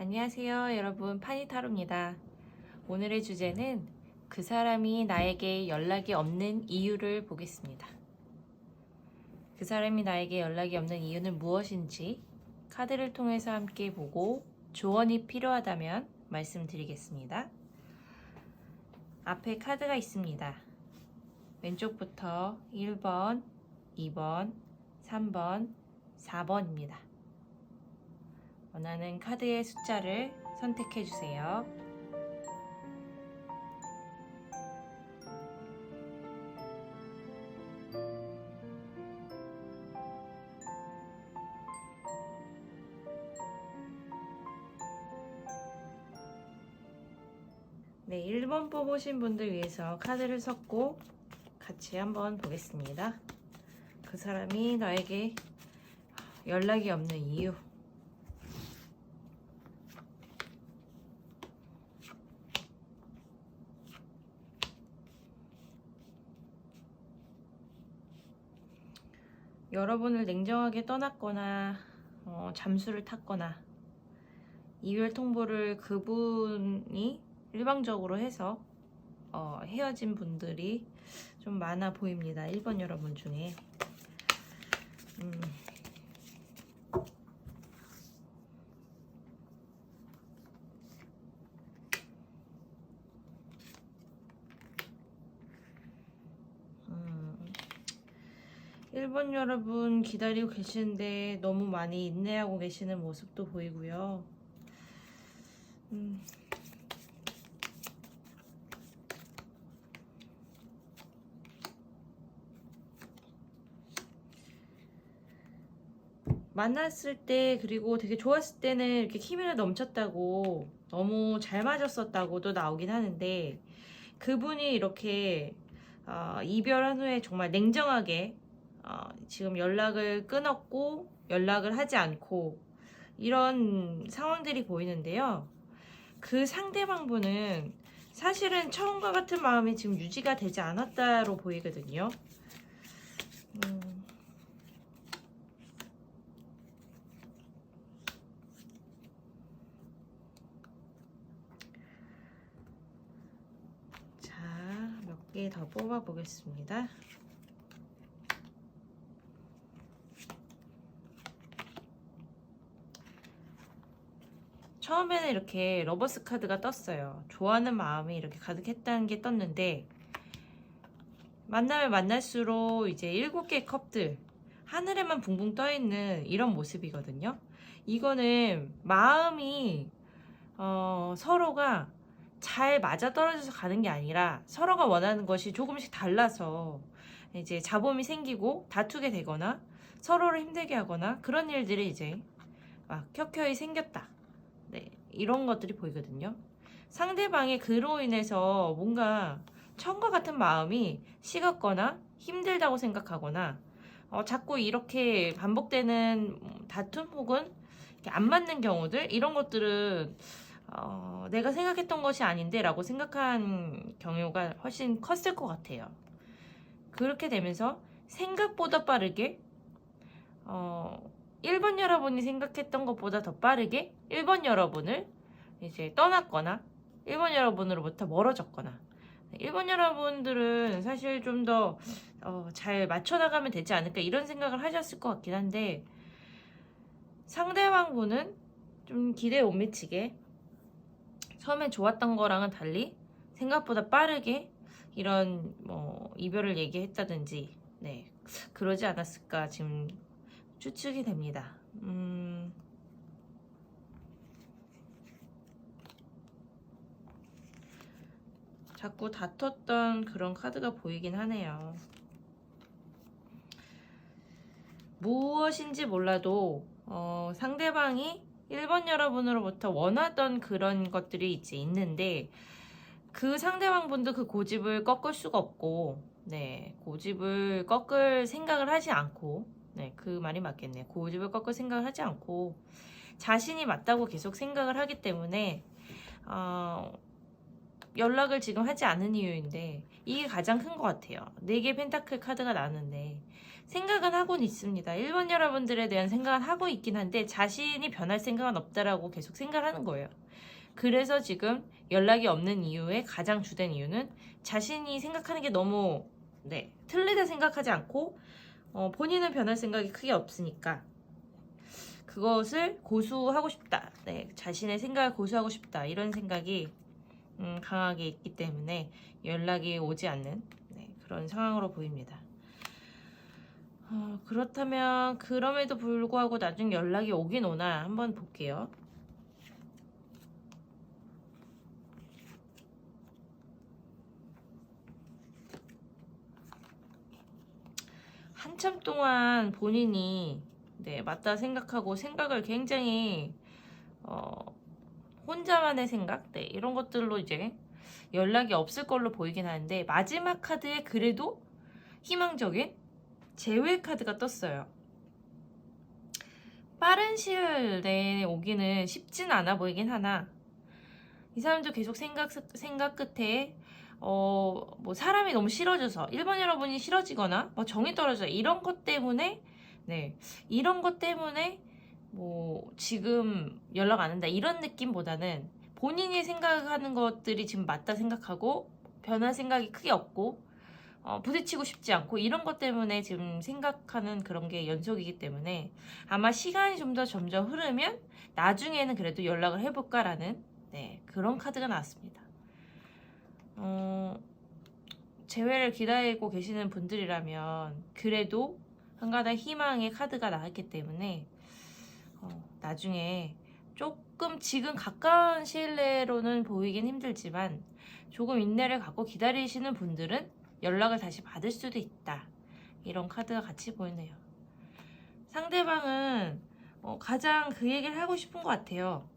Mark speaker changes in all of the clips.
Speaker 1: 안녕하세요, 여러분. 파니타로입니다. 오늘의 주제는 그 사람이 나에게 연락이 없는 이유를 보겠습니다. 그 사람이 나에게 연락이 없는 이유는 무엇인지 카드를 통해서 함께 보고 조언이 필요하다면 말씀드리겠습니다. 앞에 카드가 있습니다. 왼쪽부터 1번, 2번, 3번, 4번입니다. 원하는 카드의 숫자를 선택해 주세요. 네, 1번 뽑으신 분들 위해서 카드를 섞고 같이 한번 보겠습니다. 그 사람이 나에게 연락이 없는 이유. 여러분을 냉정하게 떠났거나 잠수를 탔거나 이별 통보를 그분이 일방적으로 해서 헤어진 분들이 좀 많아 보입니다. 1번 여러분 중에. 1번 여러분 기다리고 계시는데 너무 많이 인내하고 계시는 모습도 보이고요. 만났을 때 그리고 되게 좋았을 때는 이렇게 힘이 넘쳤다고 너무 잘 맞았었다고도 나오긴 하는데 그분이 이렇게 이별한 후에 정말 냉정하게 지금 연락을 끊었고 연락을 하지 않고 이런 상황들이 보이는데요. 그 상대방분은 사실은 처음과 같은 마음이 지금 유지가 되지 않았다로 보이거든요. 자, 몇 개 더 뽑아 보겠습니다. 처음에는 이렇게 러버스 카드가 떴어요. 좋아하는 마음이 이렇게 가득했다는 게 떴는데 만나면 만날수록 이제 7개의 컵들 하늘에만 붕붕 떠있는 이런 모습이거든요. 이거는 마음이 서로가 잘 맞아떨어져서 가는 게 아니라 서로가 원하는 것이 조금씩 달라서 이제 잡음이 생기고 다투게 되거나 서로를 힘들게 하거나 그런 일들이 이제 막 켜켜이 생겼다. 네, 이런 것들이 보이거든요. 상대방의 그로 인해서 뭔가 처음과 같은 마음이 식었거나 힘들다고 생각하거나 자꾸 이렇게 반복되는 다툼 혹은 안 맞는 경우들 이런 것들은 내가 생각했던 것이 아닌데 라고 생각한 경우가 훨씬 컸을 것 같아요. 그렇게 되면서 생각보다 빠르게 1번 여러분이 생각했던 것보다 더 빠르게 1번 여러분을 이제 떠났거나 1번 여러분으로부터 멀어졌거나 1번 여러분들은 사실 좀 더 잘 맞춰나가면 되지 않을까 이런 생각을 하셨을 것 같긴 한데 상대방 분은 좀 기대에 못 미치게 처음에 좋았던 거랑은 달리 생각보다 빠르게 이런 이별을 얘기했다든지 네 그러지 않았을까 지금 추측이 됩니다. 자꾸 다퉜던 그런 카드가 보이긴 하네요. 무엇인지 몰라도 상대방이 1번 여러분으로부터 원하던 그런 것들이 이제 있는데 그 상대방분도 그 고집을 꺾을 수가 없고 네 고집을 꺾을 생각을 하지 않고 네 그 말이 맞겠네. 고집을 꺾을 생각을 하지 않고 자신이 맞다고 계속 생각을 하기 때문에 연락을 지금 하지 않은 이유인데 이게 가장 큰 것 같아요. 4개 펜타클 카드가 나왔는데 생각은 하고는 있습니다. 1번 여러분들에 대한 생각은 하고 있긴 한데 자신이 변할 생각은 없다라고 계속 생각하는 거예요. 그래서 지금 연락이 없는 이유의 가장 주된 이유는 자신이 생각하는 게 너무 틀리다 생각하지 않고 본인은 변할 생각이 크게 없으니까 그것을 고수하고 싶다. 자신의 생각을 고수하고 싶다. 이런 생각이 강하게 있기 때문에 연락이 오지 않는 그런 상황으로 보입니다. 그렇다면 그럼에도 불구하고 나중에 연락이 오긴 오나 한번 볼게요. 한참 동안 본인이 맞다 생각하고 생각을 굉장히 혼자만의 생각 이런 것들로 이제 연락이 없을 걸로 보이긴 하는데 마지막 카드에 그래도 희망적인 재회 카드가 떴어요. 빠른 시일 내에 오기는 쉽진 않아 보이긴 하나 이 사람도 계속 생각 끝에 뭐 사람이 너무 싫어져서 1번 여러분이 싫어지거나 뭐 정이 떨어져 이런 것 때문에 이런 것 때문에 뭐 지금 연락 안 한다 이런 느낌보다는 본인이 생각하는 것들이 지금 맞다 생각하고 변할 생각이 크게 없고 부딪히고 싶지 않고 이런 것 때문에 지금 생각하는 그런 게 연속이기 때문에 아마 시간이 좀 더 점점 흐르면 나중에는 그래도 연락을 해볼까라는 그런 카드가 나왔습니다. 재회를 기다리고 계시는 분들이라면 그래도 한가닥 희망의 카드가 나왔기 때문에 나중에 조금 지금 가까운 시일 내로는 보이긴 힘들지만 조금 인내를 갖고 기다리시는 분들은 연락을 다시 받을 수도 있다. 이런 카드가 같이 보이네요. 상대방은 가장 그 얘기를 하고 싶은 것 같아요.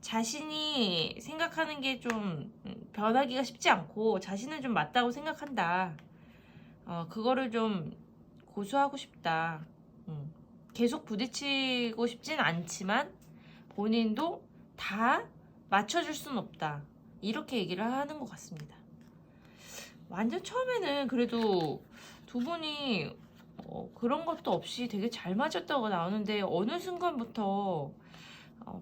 Speaker 1: 자신이 생각하는 게 좀 변하기가 쉽지 않고 자신은 좀 맞다고 생각한다. 그거를 좀 고수하고 싶다. 계속 부딪히고 싶진 않지만 본인도 다 맞춰줄 순 없다. 이렇게 얘기를 하는 것 같습니다. 완전 처음에는 그래도 두 분이 그런 것도 없이 되게 잘 맞았다고 나오는데 어느 순간부터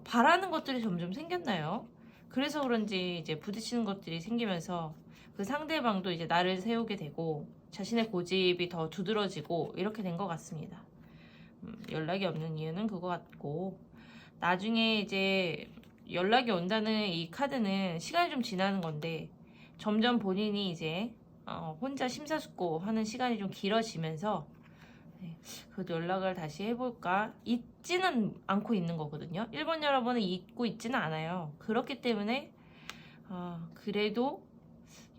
Speaker 1: 바라는 것들이 점점 생겼나요? 그래서 그런지 이제 부딪히는 것들이 생기면서 그 상대방도 이제 나를 세우게 되고 자신의 고집이 더 두드러지고 이렇게 된 것 같습니다. 연락이 없는 이유는 그거 같고 나중에 이제 연락이 온다는 이 카드는 시간이 좀 지나는 건데 점점 본인이 이제 혼자 심사숙고하는 시간이 좀 길어지면서 그래도 연락을 다시 해볼까? 잊지는 않고 있는 거거든요. 1번 여러분은 잊고 있지는 않아요. 그렇기 때문에 그래도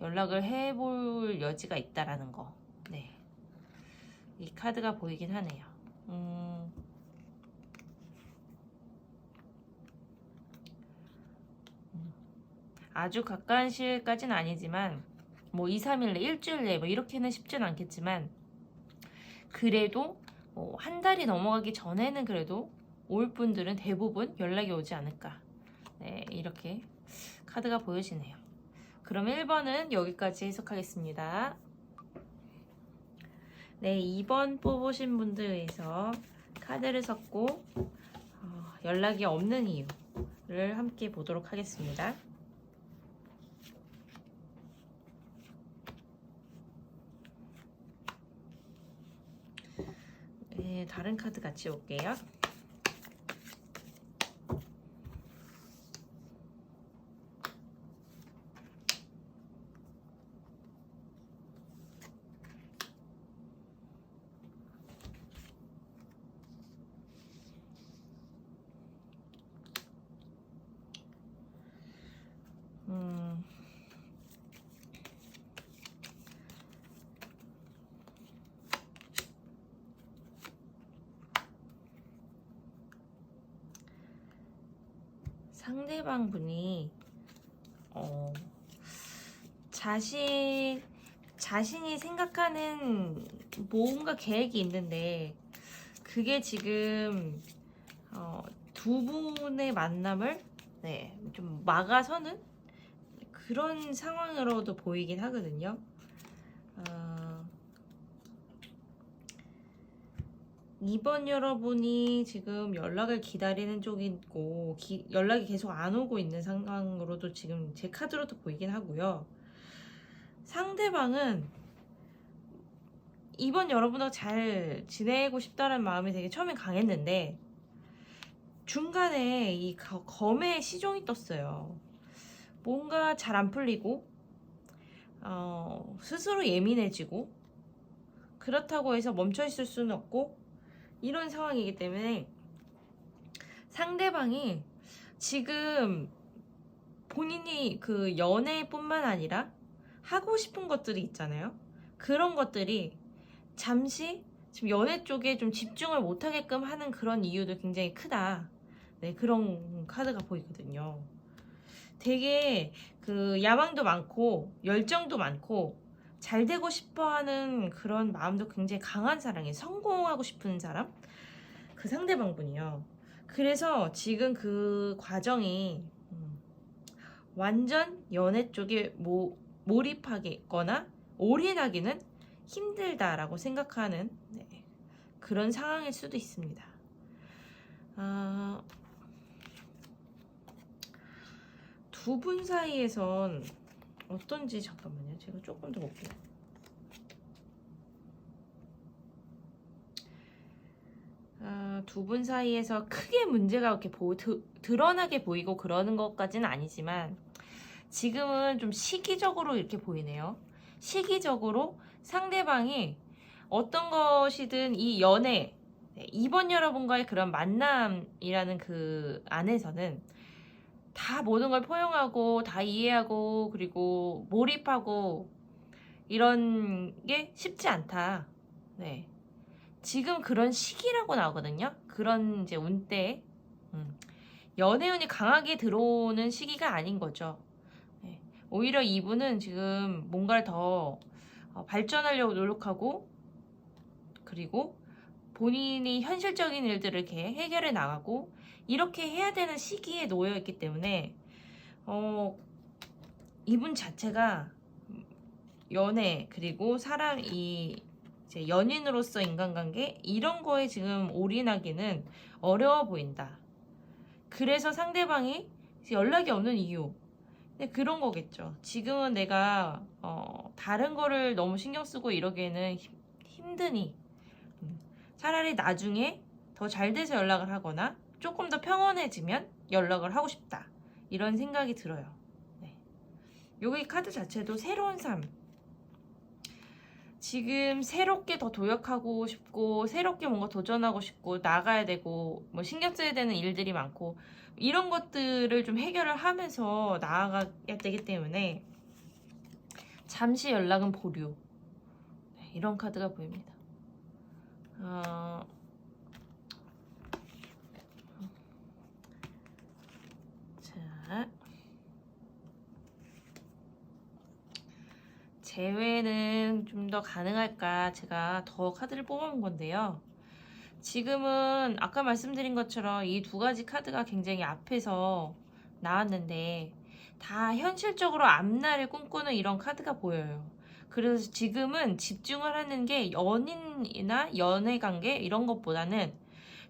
Speaker 1: 연락을 해볼 여지가 있다라는 거. 이 카드가 보이긴 하네요. 아주 가까운 시일까지는 아니지만 뭐 2, 3일 내, 일주일 내 뭐 이렇게는 쉽진 않겠지만 그래도 한 달이 넘어가기 전에는 그래도 올 분들은 대부분 연락이 오지 않을까. 이렇게 카드가 보여지네요. 그럼 1번은 여기까지 해석하겠습니다. 2번 뽑으신 분들에서 카드를 섞고 연락이 없는 이유를 함께 보도록 하겠습니다. 다른 카드 같이 올게요. 상대방 분이 자신이 생각하는 뭔가 계획이 있는데 그게 지금 두 분의 만남을 좀 막아서는 그런 상황으로도 보이긴 하거든요. 2번 여러분이 지금 연락을 기다리는 쪽이 있고 연락이 계속 안 오고 있는 상황으로도 지금 제 카드로도 보이긴 하고요. 상대방은 2번 여러분하고 잘 지내고 싶다는 마음이 되게 처음엔 강했는데 중간에 이 검의 시종이 떴어요. 뭔가 잘 안 풀리고 스스로 예민해지고 그렇다고 해서 멈춰 있을 수는 없고 이런 상황이기 때문에 상대방이 지금 본인이 그 연애뿐만 아니라 하고 싶은 것들이 있잖아요. 그런 것들이 잠시 지금 연애 쪽에 좀 집중을 못하게끔 하는 그런 이유도 굉장히 크다. 네, 그런 카드가 보이거든요. 되게 그 야망도 많고 열정도 많고 잘 되고 싶어 하는 그런 마음도 굉장히 강한 사람이 성공하고 싶은 사람? 그 상대방분이요. 그래서 지금 그 과정이 완전 연애 쪽에 몰입하겠거나 올인하기는 힘들다라고 생각하는 그런 상황일 수도 있습니다. 두 분 사이에선 어떤지 잠깐만요. 제가 조금 더 볼게요. 두 분 사이에서 크게 문제가 이렇게 드러나게 보이고 그러는 것까지는 아니지만 지금은 좀 시기적으로 이렇게 보이네요. 시기적으로 상대방이 어떤 것이든 이 연애, 이번 여러분과의 그런 만남이라는 그 안에서는 다 모든 걸 포용하고 다 이해하고 그리고 몰입하고 이런 게 쉽지 않다. 네. 지금 그런 시기라고 나오거든요. 그런 이제 운때 연애운이 강하게 들어오는 시기가 아닌 거죠. 네. 오히려 이분은 지금 뭔가를 더 발전하려고 노력하고 그리고 본인이 현실적인 일들을 이렇게 해결해 나가고 이렇게 해야 되는 시기에 놓여 있기 때문에 이분 자체가 연애 그리고 사람이 이제 연인으로서 인간관계 이런 거에 지금 올인하기는 어려워 보인다. 그래서 상대방이 연락이 없는 이유 그런 거겠죠. 지금은 내가 다른 거를 너무 신경 쓰고 이러기에는 힘드니 차라리 나중에 더 잘 돼서 연락을 하거나 조금 더 평온해지면 연락을 하고 싶다. 이런 생각이 들어요. 네. 여기 카드 자체도 새로운 삶. 지금 새롭게 더 도약하고 싶고 새롭게 뭔가 도전하고 싶고 나가야 되고 뭐 신경 써야 되는 일들이 많고 이런 것들을 좀 해결을 하면서 나아가야 되기 때문에 잠시 연락은 보류. 네, 이런 카드가 보입니다. 자, 재회는 좀 더 가능할까? 제가 더 카드를 뽑아본 건데요. 지금은 아까 말씀드린 것처럼 이 두 가지 카드가 굉장히 앞에서 나왔는데 다 현실적으로 앞날을 꿈꾸는 이런 카드가 보여요. 그래서 지금은 집중을 하는 게 연인이나 연애관계 이런 것보다는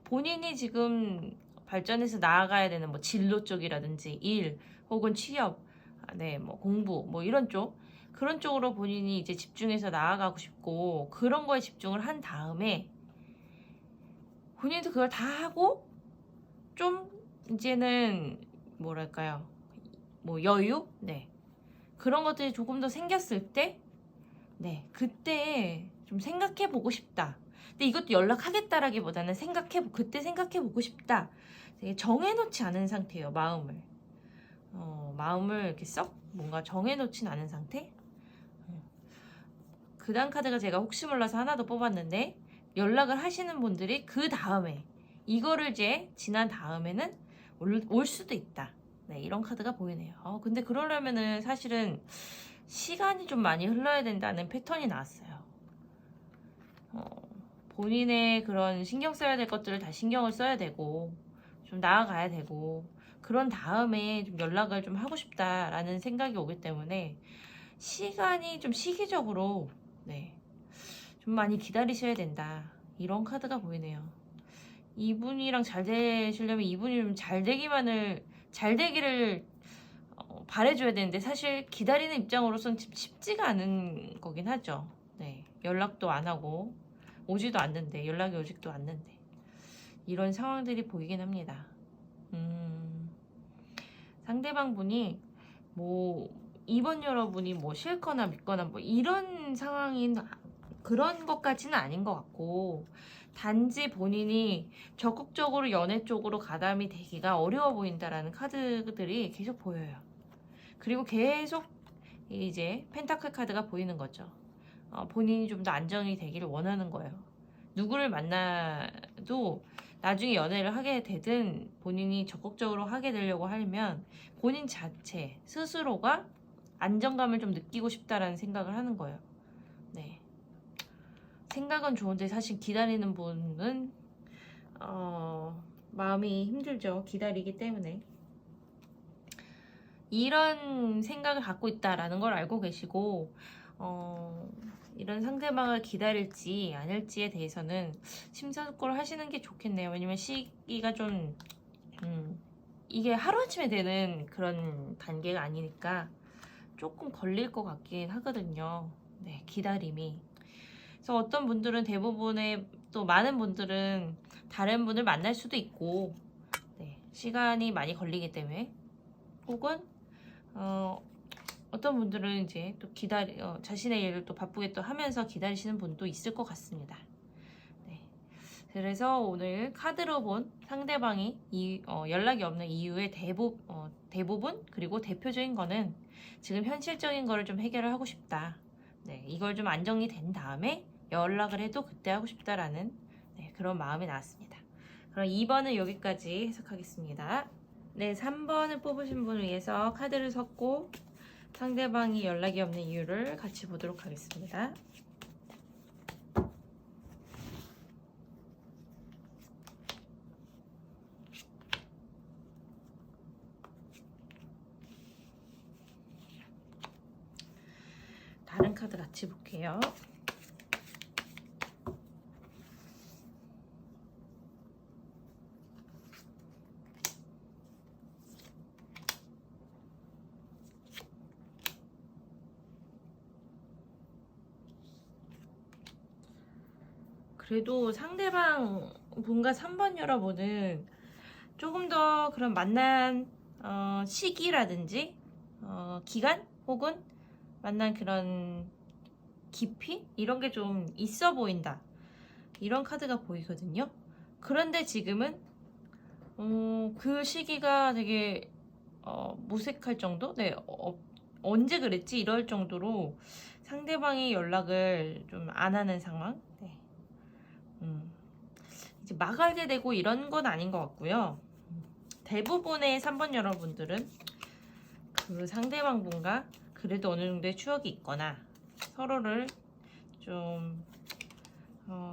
Speaker 1: 본인이 지금 발전해서 나아가야 되는 뭐 진로 쪽이라든지 일 혹은 취업, 네, 뭐 공부 뭐 이런 쪽 그런 쪽으로 본인이 이제 집중해서 나아가고 싶고 그런 거에 집중을 한 다음에 본인도 그걸 다 하고 좀 이제는 뭐랄까요 뭐 여유? 네 그런 것들이 조금 더 생겼을 때 네 그때 좀 생각해 보고 싶다. 근데 이것도 연락하겠다라기보다는 그때 생각해 보고 싶다. 되게 정해놓지 않은 상태예요. 마음을 이렇게 썩 뭔가 정해놓진 않은 상태. 그 다음 카드가 제가 혹시 몰라서 하나 더 뽑았는데 연락을 하시는 분들이 그 다음에 이거를 이제 지난 다음에는 올 수도 있다. 네, 이런 카드가 보이네요. 근데 그러려면은 사실은 시간이 좀 많이 흘러야 된다는 패턴이 나왔어요. 본인의 그런 신경 써야 될 것들을 다 신경을 써야 되고 좀 나아가야 되고 그런 다음에 좀 연락을 좀 하고 싶다라는 생각이 오기 때문에 시간이 좀 시기적으로 네, 좀 많이 기다리셔야 된다. 이런 카드가 보이네요. 이분이랑 잘 되시려면 이분이 잘 되기를 바래줘야 되는데 사실 기다리는 입장으로선 쉽지가 않은 거긴 하죠. 네, 연락도 안 하고 오지도 않는데 연락이 오지도 않는데 이런 상황들이 보이긴 합니다. 상대방 분이 뭐 이번 여러분이 뭐 싫거나 믿거나 뭐 이런 상황인 그런 것까지는 아닌 것 같고 단지 본인이 적극적으로 연애 쪽으로 가담이 되기가 어려워 보인다라는 카드들이 계속 보여요. 그리고 계속 이제 펜타클 카드가 보이는 거죠. 본인이 좀 더 안정이 되기를 원하는 거예요. 누구를 만나도 나중에 연애를 하게 되든 본인이 적극적으로 하게 되려고 하면 본인 자체 스스로가 안정감을 좀 느끼고 싶다라는 생각을 하는 거예요. 네. 생각은 좋은데 사실 기다리는 분은 마음이 힘들죠. 기다리기 때문에. 이런 생각을 갖고 있다라는 걸 알고 계시고 이런 상대방을 기다릴지 아닐지에 대해서는 심사숙고를 하시는 게 좋겠네요. 왜냐면 시기가 좀 이게 하루아침에 되는 그런 단계가 아니니까 조금 걸릴 것 같긴 하거든요. 네, 기다림이. 그래서 어떤 분들은 대부분의 또 많은 분들은 다른 분을 만날 수도 있고 네, 시간이 많이 걸리기 때문에 혹은 어떤 분들은 이제 또 자신의 일을 또 바쁘게 또 하면서 기다리시는 분도 있을 것 같습니다. 네. 그래서 오늘 카드로 본 상대방이 연락이 없는 이유의 대부분 그리고 대표적인 거는 지금 현실적인 거를 좀 해결을 하고 싶다. 네, 이걸 좀 안정이 된 다음에 연락을 해도 그때 하고 싶다라는 네, 그런 마음이 나왔습니다. 그럼 2번은 여기까지 해석하겠습니다. 네, 3번을 뽑으신 분을 위해서 카드를 섞고 상대방이 연락이 없는 이유를 같이 보도록 하겠습니다. 다른 카드 같이 볼게요. 그래도 상대방 분과 3번 여러분은 조금 더 그런 만난 시기라든지 기간 혹은 만난 그런 깊이 이런 게 좀 있어 보인다. 이런 카드가 보이거든요. 그런데 지금은 그 시기가 되게 무색할 정도? 네, 언제 그랬지? 이럴 정도로 상대방이 연락을 좀 안 하는 상황? 네. 이제 막 알게 되고 이런 건 아닌 것 같고요. 대부분의 3번 여러분들은 그 상대방 분과 그래도 어느 정도의 추억이 있거나 서로를 좀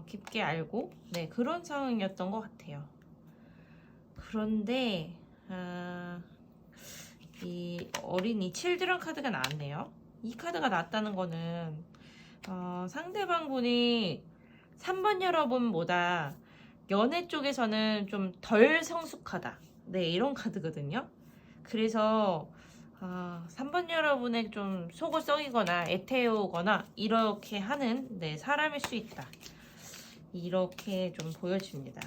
Speaker 1: 깊게 알고 네, 그런 상황이었던 것 같아요. 그런데 이 어린이 칠드런 카드가 나왔네요. 이 카드가 나왔다는 거는 상대방 분이 3번 여러분보다 연애 쪽에서는 좀 덜 성숙하다. 네, 이런 카드거든요. 그래서 3번 여러분의 좀 속을 썩이거나 애태우거나 이렇게 하는 네, 사람일 수 있다. 이렇게 좀 보여집니다.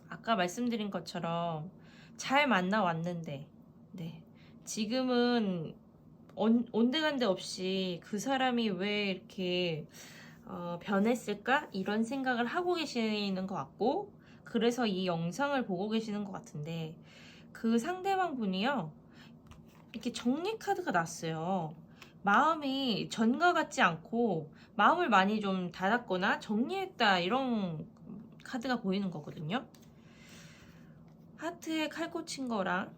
Speaker 1: 아까 말씀드린 것처럼 잘 만나 왔는데 네, 지금은 온데간데 없이 그 사람이 왜 이렇게 변했을까? 이런 생각을 하고 계시는 것 같고 그래서 이 영상을 보고 계시는 것 같은데 그 상대방 분이요 이렇게 정리 카드가 났어요. 마음이 전과 같지 않고 마음을 많이 좀 닫았거나 정리했다 이런 카드가 보이는 거거든요. 하트에 칼 꽂힌 거랑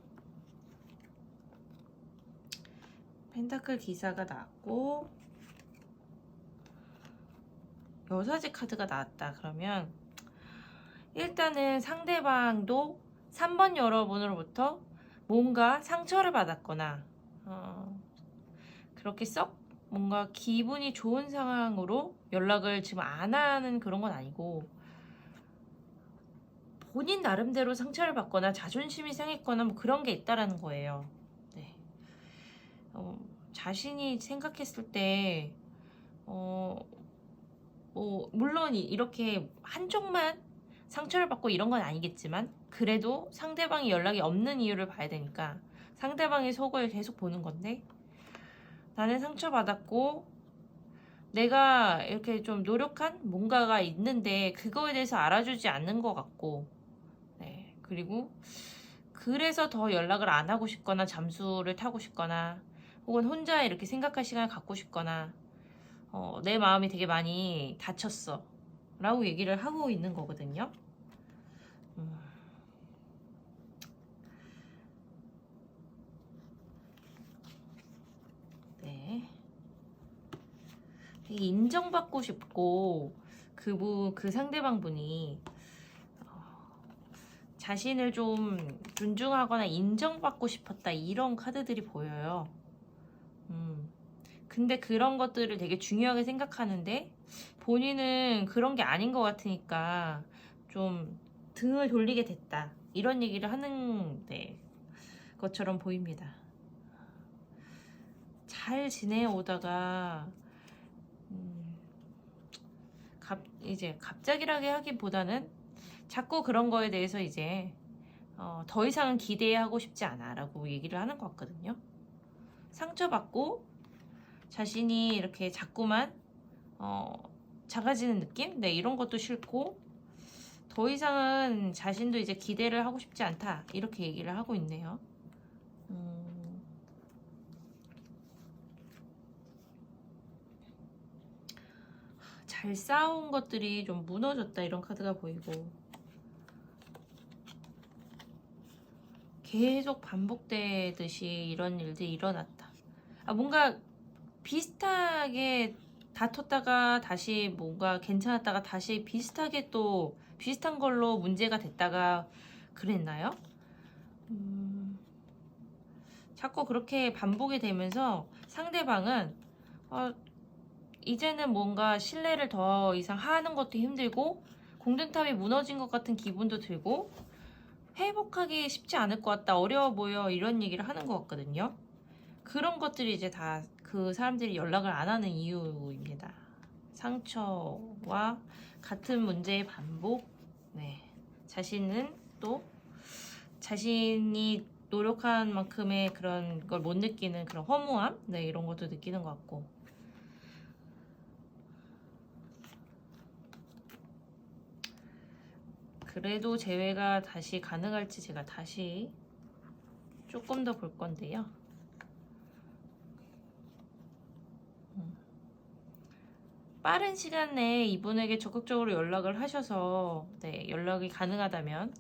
Speaker 1: 펜타클 기사가 나왔고 여사제 카드가 나왔다. 그러면 일단은 상대방도 3번 여러분으로부터 뭔가 상처를 받았거나 그렇게 썩 뭔가 기분이 좋은 상황으로 연락을 지금 안 하는 그런 건 아니고 본인 나름대로 상처를 받거나 자존심이 상했거나 뭐 그런 게 있다라는 거예요. 네. 자신이 생각했을 때 물론 이렇게 한쪽만 상처를 받고 이런 건 아니겠지만 그래도 상대방이 연락이 없는 이유를 봐야 되니까 상대방의 속을 계속 보는 건데 나는 상처받았고 내가 이렇게 좀 노력한 뭔가가 있는데 그거에 대해서 알아주지 않는 것 같고 네, 그리고 그래서 더 연락을 안 하고 싶거나 잠수를 타고 싶거나 혹은 혼자 이렇게 생각할 시간을 갖고 싶거나 내 마음이 되게 많이 다쳤어 라고 얘기를 하고 있는 거거든요. 네. 인정받고 싶고 그 상대방 분이 자신을 좀 존중하거나 인정받고 싶었다 이런 카드들이 보여요. 근데 그런 것들을 되게 중요하게 생각하는데 본인은 그런 게 아닌 것 같으니까 좀 등을 돌리게 됐다 이런 얘기를 하는 것처럼 보입니다. 잘 지내오다가 이제 갑작이라게 하기보다는 자꾸 그런 거에 대해서 이제 더 이상은 기대하고 싶지 않아 라고 얘기를 하는 것 같거든요. 상처받고 자신이 이렇게 자꾸만 작아지는 느낌? 네, 이런 것도 싫고 더 이상은 자신도 이제 기대를 하고 싶지 않다 이렇게 얘기를 하고 있네요. 잘 쌓아온 것들이 좀 무너졌다 이런 카드가 보이고 계속 반복되듯이 이런 일들이 일어났다. 뭔가 비슷하게 다퉜다가 다시 뭔가 괜찮았다가 다시 비슷하게 또 비슷한 걸로 문제가 됐다가 그랬나요? 자꾸 그렇게 반복이 되면서 상대방은 이제는 뭔가 신뢰를 더 이상 하는 것도 힘들고 공든탑이 무너진 것 같은 기분도 들고 회복하기 쉽지 않을 것 같다, 어려워 보여 이런 얘기를 하는 것 같거든요. 그런 것들이 이제 다 그 사람들이 연락을 안 하는 이유입니다. 상처와 같은 문제의 반복. 네. 자신은 또 자신이 노력한 만큼의 그런 걸 못 느끼는 그런 허무함? 네, 이런 것도 느끼는 것 같고. 그래도 재회가 다시 가능할지 제가 다시 조금 더 볼 건데요. 빠른 시간 내에 이분에게 적극적으로 연락을 하셔서 연락이 가능하다면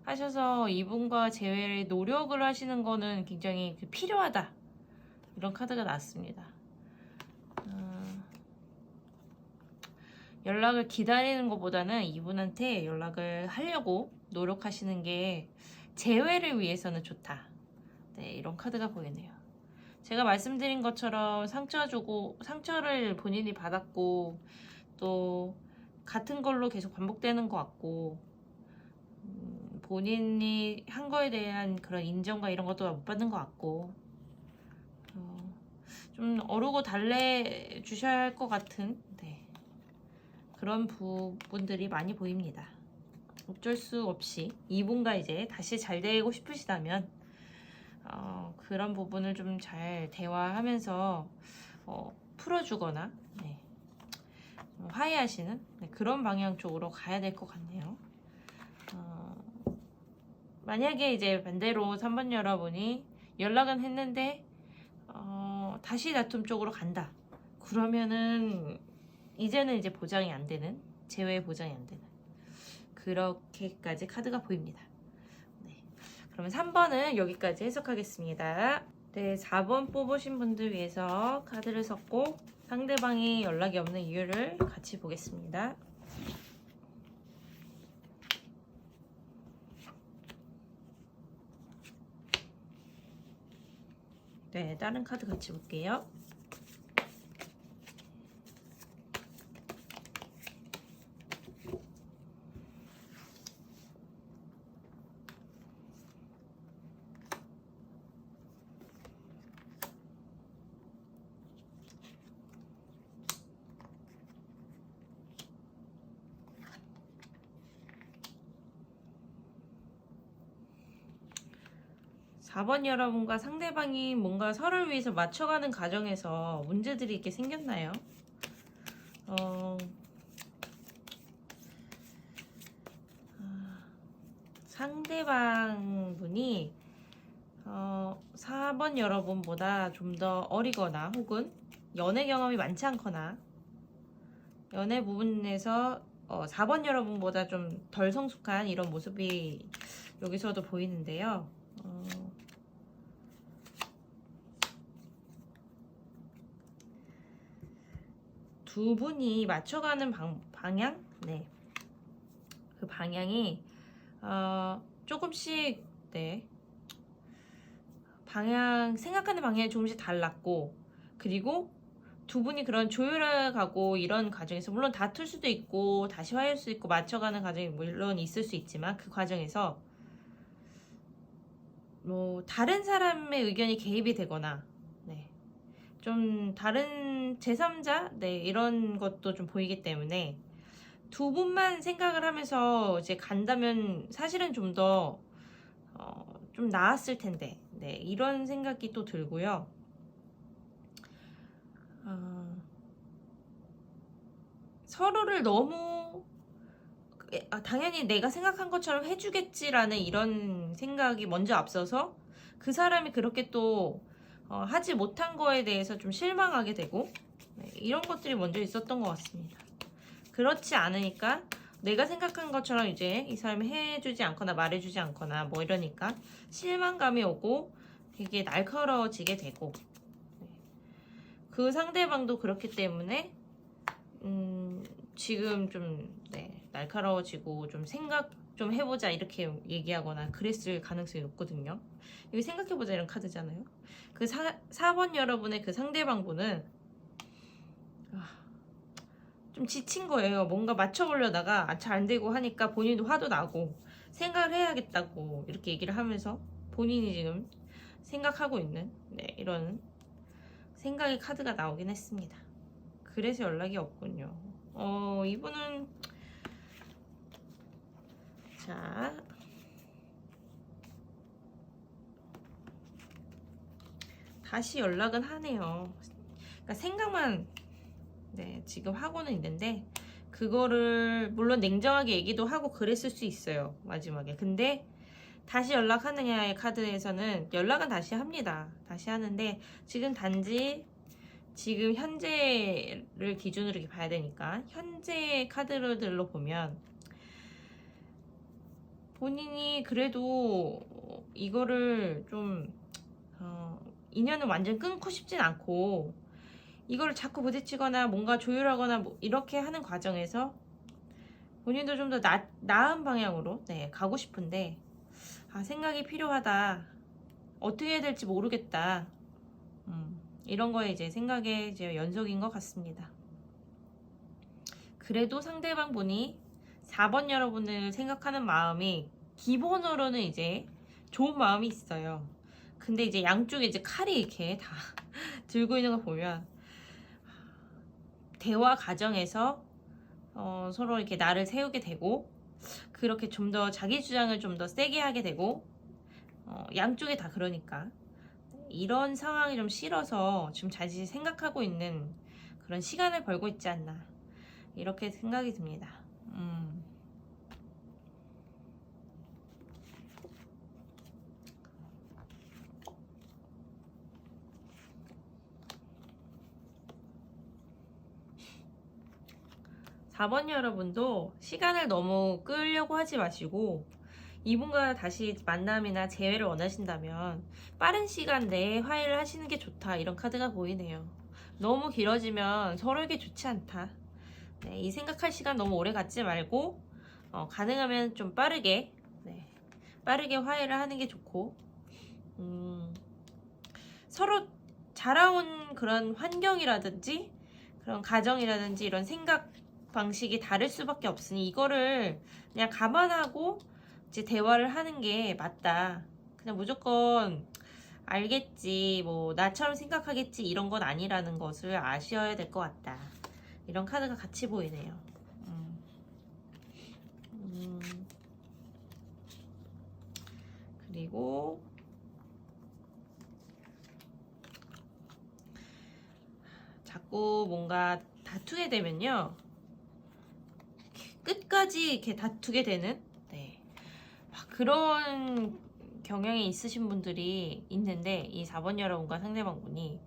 Speaker 1: 하셔서 이분과 재회를 노력을 하시는 거는 굉장히 필요하다 이런 카드가 나왔습니다. 연락을 기다리는 것보다는 이분한테 연락을 하려고 노력하시는 게 재회를 위해서는 좋다. 네, 이런 카드가 보이네요. 제가 말씀드린 것처럼 상처를 본인이 받았고 또 같은 걸로 계속 반복되는 것 같고 본인이 한 거에 대한 그런 인정과 이런 것도 못 받는 것 같고 좀 어르고 달래 주셔야 할 것 같은 그런 부분들이 많이 보입니다. 어쩔 수 없이 이분과 이제 다시 잘 되고 싶으시다면 그런 부분을 좀 잘 대화하면서 풀어주거나 화해하시는 그런 방향 쪽으로 가야 될 것 같네요. 만약에 이제 반대로 3번 여러분이 연락은 했는데 다시 다툼 쪽으로 간다. 그러면은 이제는 이제 보장이 안 되는, 재회 보장이 안 되는 그렇게까지 카드가 보입니다. 그러면 3번은 여기까지 해석하겠습니다. 네, 4번 뽑으신 분들 위해서 카드를 섞고 상대방이 연락이 없는 이유를 같이 보겠습니다. 네, 다른 카드 같이 볼게요. 4번 여러분과 상대방이 뭔가 서로를 위해서 맞춰가는 과정에서 문제들이 이렇게 생겼나요? 상대방 분이 4번 여러분보다 좀 더 어리거나 혹은 연애 경험이 많지 않거나 연애 부분에서 4번 여러분보다 좀 덜 성숙한 이런 모습이 여기서도 보이는데요. 두 분이 맞춰가는 방향? 네. 그 방향이 조금씩 네. 생각하는 방향이 조금씩 달랐고, 그리고 두 분이 그런 조율해 가고 이런 과정에서 물론 다툴 수도 있고 다시 화해할 수도 있고 맞춰가는 과정이 물론 있을 수 있지만 그 과정에서 뭐 다른 사람의 의견이 개입이 되거나 네. 좀 다른 제3자 네, 이런 것도 좀 보이기 때문에 두 분만 생각을 하면서 이제 간다면 사실은 좀 더 좀 나았을 텐데 네, 이런 생각이 또 들고요. 서로를 너무 당연히 내가 생각한 것처럼 해주겠지라는 이런 생각이 먼저 앞서서 그 사람이 그렇게 또 하지 못한 거에 대해서 좀 실망하게 되고 네, 이런 것들이 먼저 있었던 것 같습니다. 그렇지 않으니까 내가 생각한 것처럼 이제 이 사람이 해주지 않거나 말해주지 않거나 뭐 이러니까 실망감이 오고 되게 날카로워지게 되고 네. 그 상대방도 그렇기 때문에 지금 좀 네, 날카로워지고 좀 생각 좀 해보자 이렇게 얘기하거나 그랬을 가능성이 높거든요. 여기 생각해보자 이런 카드잖아요. 그 4번 여러분의 그 상대방분은 좀 지친 거예요. 뭔가 맞춰보려다가 잘 안 되고 하니까 본인도 화도 나고 생각을 해야겠다고 이렇게 얘기를 하면서 본인이 지금 생각하고 있는 네, 이런 생각의 카드가 나오긴 했습니다. 그래서 연락이 없군요. 이분은 자 다시 연락은 하네요. 그러니까 생각만 네, 지금 하고는 있는데 그거를 물론 냉정하게 얘기도 하고 그랬을 수 있어요. 마지막에. 근데 다시 연락하느냐의 카드에서는 연락은 다시 합니다. 다시 하는데 지금 단지 지금 현재를 기준으로 이렇게 봐야 되니까 현재 카드들로 보면 본인이 그래도 이거를 좀 인연을 완전 끊고 싶진 않고 이거를 자꾸 부딪히거나 뭔가 조율하거나 뭐 이렇게 하는 과정에서 본인도 좀 더 나은 방향으로 네, 가고 싶은데 생각이 필요하다. 어떻게 해야 될지 모르겠다. 이런 거에 이제 생각의 이제 연속인 것 같습니다. 그래도 상대방 분이 4번 여러분을 생각하는 마음이 기본으로는 이제 좋은 마음이 있어요. 근데 이제 양쪽에 이제 칼이 이렇게 다 들고 있는 거 보면 대화 과정에서 서로 이렇게 나를 세우게 되고 그렇게 좀 더 자기 주장을 좀 더 세게 하게 되고 양쪽에 다 그러니까 이런 상황이 좀 싫어서 지금 자칫 생각하고 있는 그런 시간을 벌고 있지 않나 이렇게 생각이 듭니다. 4번 여러분도 시간을 너무 끌려고 하지 마시고 이분과 다시 만남이나 재회를 원하신다면 빠른 시간 내에 화해를 하시는 게 좋다 이런 카드가 보이네요. 너무 길어지면 서로에게 좋지 않다. 네, 이 생각할 시간 너무 오래 갖지 말고 가능하면 좀 빠르게 네, 빠르게 화해를 하는 게 좋고 서로 자라온 그런 환경이라든지 그런 가정이라든지 이런 생각 방식이 다를 수밖에 없으니 이거를 그냥 감안하고 이제 대화를 하는 게 맞다. 그냥 무조건 알겠지, 뭐 나처럼 생각하겠지 이런 건 아니라는 것을 아셔야 될 것 같다. 이런 카드가 같이 보이네요. 그리고 자꾸 뭔가 다투게 되면요, 끝까지 이렇게 다투게 되는, 네, 그런 경향이 있으신 분들이 있는데, 이 4번 여러분과 상대방분이.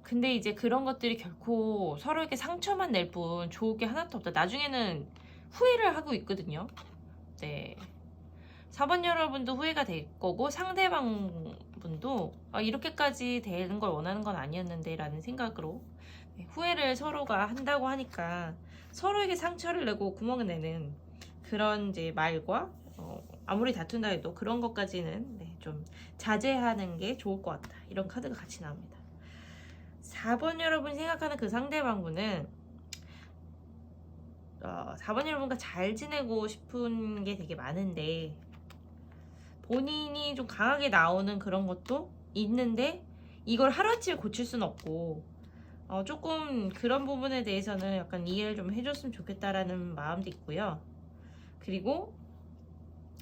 Speaker 1: 근데 이제 그런 것들이 결코 서로에게 상처만 낼 뿐 좋을 게 하나도 없다. 나중에는 후회를 하고 있거든요. 네. 4번 여러분도 후회가 될 거고, 상대방 분도 이렇게까지 되는 걸 원하는 건 아니었는데 라는 생각으로 후회를 서로가 한다고 하니까 서로에게 상처를 내고 구멍을 내는 그런 이제 말과 아무리 다툰다 해도 그런 것까지는 좀 자제하는 게 좋을 것 같다. 이런 카드가 같이 나옵니다. 4번 여러분이 생각하는 그 상대방분은 4번 여러분과 잘 지내고 싶은 게 되게 많은데, 본인이 좀 강하게 나오는 그런 것도 있는데 이걸 하루아침에 고칠 수는 없고, 조금 그런 부분에 대해서는 약간 이해를 좀 해줬으면 좋겠다라는 마음도 있고요. 그리고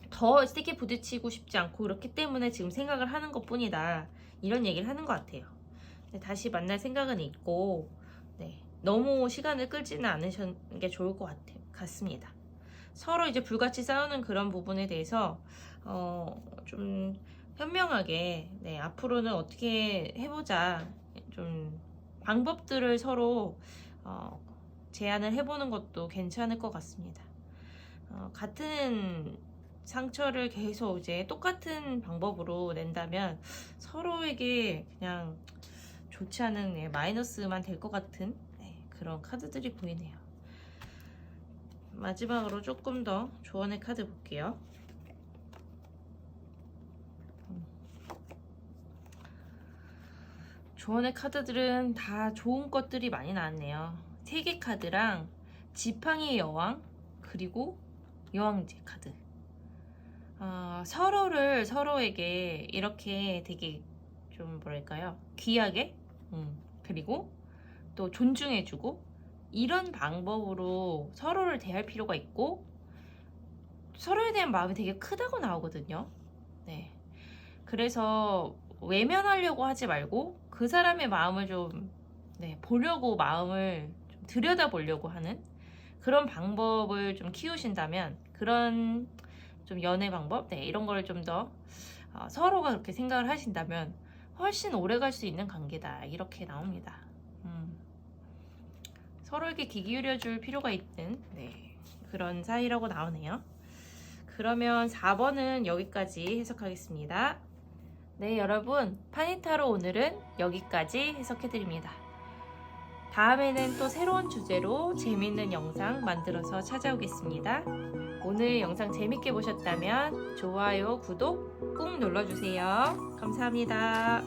Speaker 1: 더 세게 부딪히고 싶지 않고 그렇기 때문에 지금 생각을 하는 것 뿐이다, 이런 얘기를 하는 것 같아요. 다시 만날 생각은 있고, 네, 너무 시간을 끌지는 않으시는 게 좋을 것 같습니다. 서로 이제 불같이 싸우는 그런 부분에 대해서 좀 현명하게, 네, 앞으로는 어떻게 해보자, 좀 방법들을 서로 제안을 해보는 것도 괜찮을 것 같습니다. 같은 상처를 계속 이제 똑같은 방법으로 낸다면 서로에게 그냥 좋지 않은 마이너스만 될 것 같은 그런 카드들이 보이네요. 마지막으로 조금 더 조언의 카드 볼게요. 조언의 카드들은 다 좋은 것들이 많이 나왔네요. 세계 카드랑 지팡이의 여왕, 그리고 여왕제 카드. 서로를 서로에게 이렇게 되게 좀 뭐랄까요, 귀하게, 그리고 또 존중해주고 이런 방법으로 서로를 대할 필요가 있고, 서로에 대한 마음이 되게 크다고 나오거든요. 네. 그래서 외면하려고 하지 말고 그 사람의 마음을 좀 보려고, 마음을 좀 들여다보려고 하는 그런 방법을 좀 키우신다면, 그런 좀 연애 방법, 이런 걸 좀 더 서로가 그렇게 생각을 하신다면 훨씬 오래 갈 수 있는 관계다, 이렇게 나옵니다. 서로에게 귀 기울여줄 필요가 있는 그런 사이라고 나오네요. 그러면 4번은 여기까지 해석하겠습니다. 네, 여러분, 파니타로 오늘은 여기까지 해석해드립니다. 다음에는 또 새로운 주제로 재밌는 영상 만들어서 찾아오겠습니다. 오늘 영상 재밌게 보셨다면 좋아요, 구독 꾹 눌러주세요. 감사합니다.